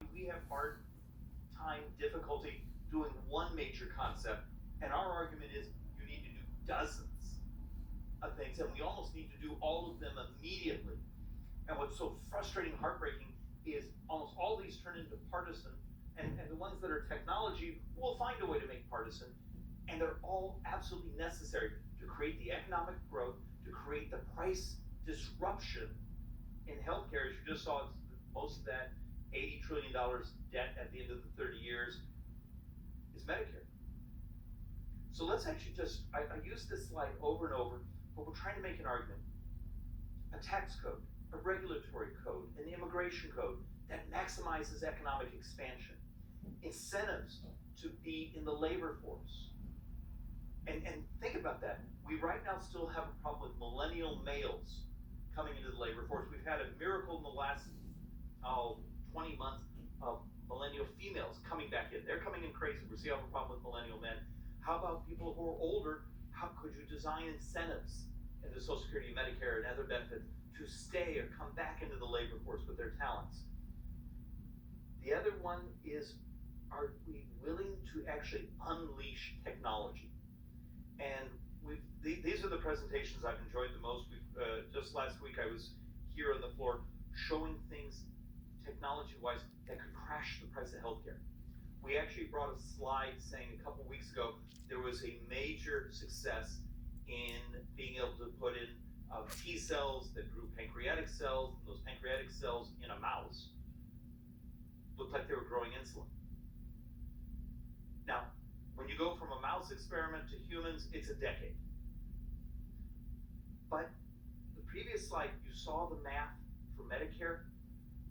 We have hard time, difficulty doing one major concept, and our argument is you need to do dozens of things, and we almost need to do all of them immediately. And what's so frustrating, heartbreaking, is almost all these turn into partisan, and the ones that are technology will find a way to make partisan, and they're all absolutely necessary to create the economic growth, to create the price disruption in healthcare. As you just saw, most of that $80 trillion debt at the end of the 30 years is Medicare. So let's actually I use this slide over and over, but we're trying to make an argument. A tax code, a regulatory code, an immigration code that maximizes economic expansion, incentives to be in the labor force. And think about that. We right now still have a problem with millennial males coming into the labor force. We've had a miracle in the last 20 months of millennial females coming back in. They're coming in crazy. We still have a problem with millennial men. How about people who are older? How could you design incentives in the Social Security, Medicare, and other benefits to stay or come back into the labor force with their talents? The other one is, are we willing to actually unleash technology? And these are the presentations I've enjoyed the most. Just last week I was here on the floor showing things technology-wise that could crash the price of healthcare. We actually brought a slide saying a couple weeks ago there was a major success in being able to put in T cells that grew pancreatic cells, and those pancreatic cells in a mouse looked like they were growing insulin. Now, when you go from a mouse experiment to humans, it's a decade. But the previous slide, you saw the math for Medicare,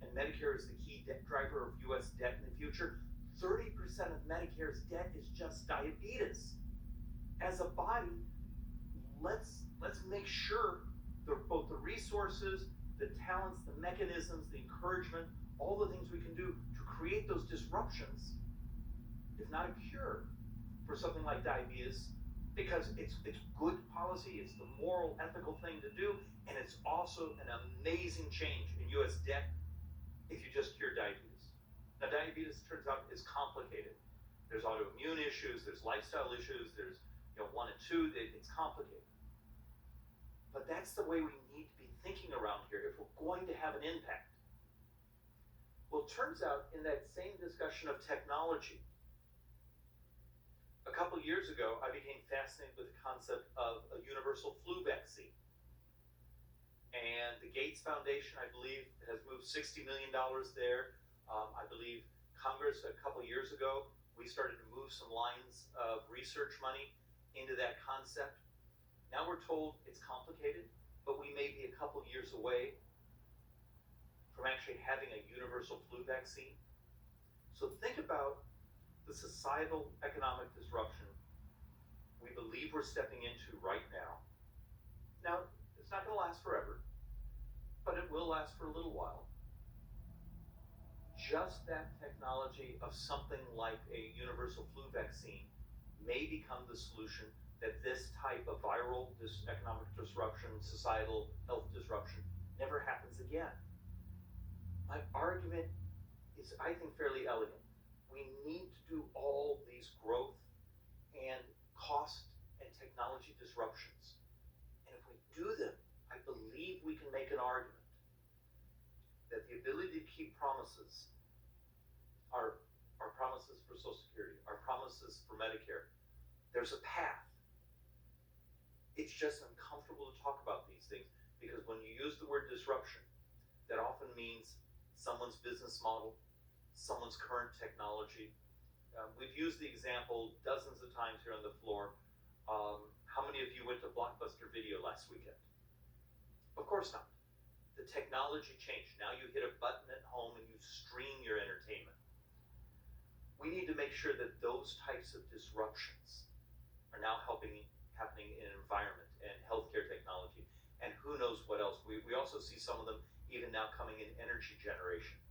and Medicare is the key debt driver of US debt in the future. 30% of Medicare's debt is just diabetes. As a body, let's make sure both the resources, the talents, the mechanisms, the encouragement, all the things we can do to create those disruptions, if not a cure, for something like diabetes, because it's good policy, it's the moral, ethical thing to do, and it's also an amazing change in US debt if you just cure diabetes. Now, diabetes, turns out, is complicated. There's autoimmune issues, there's lifestyle issues, there's 1 and 2, it's complicated. But that's the way we need to be thinking around here if we're going to have an impact. Well, it turns out in that same discussion of technology, a couple years ago, I became fascinated with the concept of a universal flu vaccine. And the Gates Foundation, I believe, has moved $60 million there. I believe Congress, a couple years ago, we started to move some lines of research money into that concept. Now we're told it's complicated, but we may be a couple years away from actually having a universal flu vaccine. So think about the societal economic disruption we believe we're stepping into right now. Now, it's not going to last forever, but it will last for a little while. Just that technology of something like a universal flu vaccine may become the solution that this type of viral, this economic disruption, societal health disruption never happens again. My argument is, I think, fairly elegant. We need to do all these growth and cost and technology disruptions. And if we do them, I believe we can make an argument that the ability to keep promises, our promises for Social Security, our promises for Medicare, there's a path. It's just uncomfortable to talk about these things because when you use the word disruption, that often means someone's business model, someone's current technology. We've used the example dozens of times here on the floor. How many of you went to Blockbuster Video last weekend? Of course not. The technology changed. Now you hit a button at home and you stream your entertainment. We need to make sure that those types of disruptions are now happening in environment and healthcare technology, and who knows what else. We also see some of them even now coming in energy generation.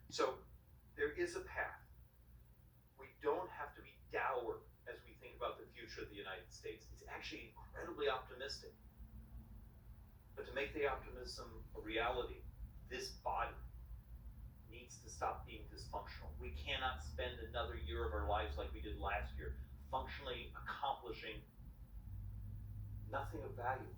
So there is a path. We don't have to be dour as we think about the future of the United States. It's actually incredibly optimistic. But to make the optimism a reality, this body needs needs to stop being dysfunctional. We cannot spend another year of our lives like we did last year, functionally accomplishing nothing of value.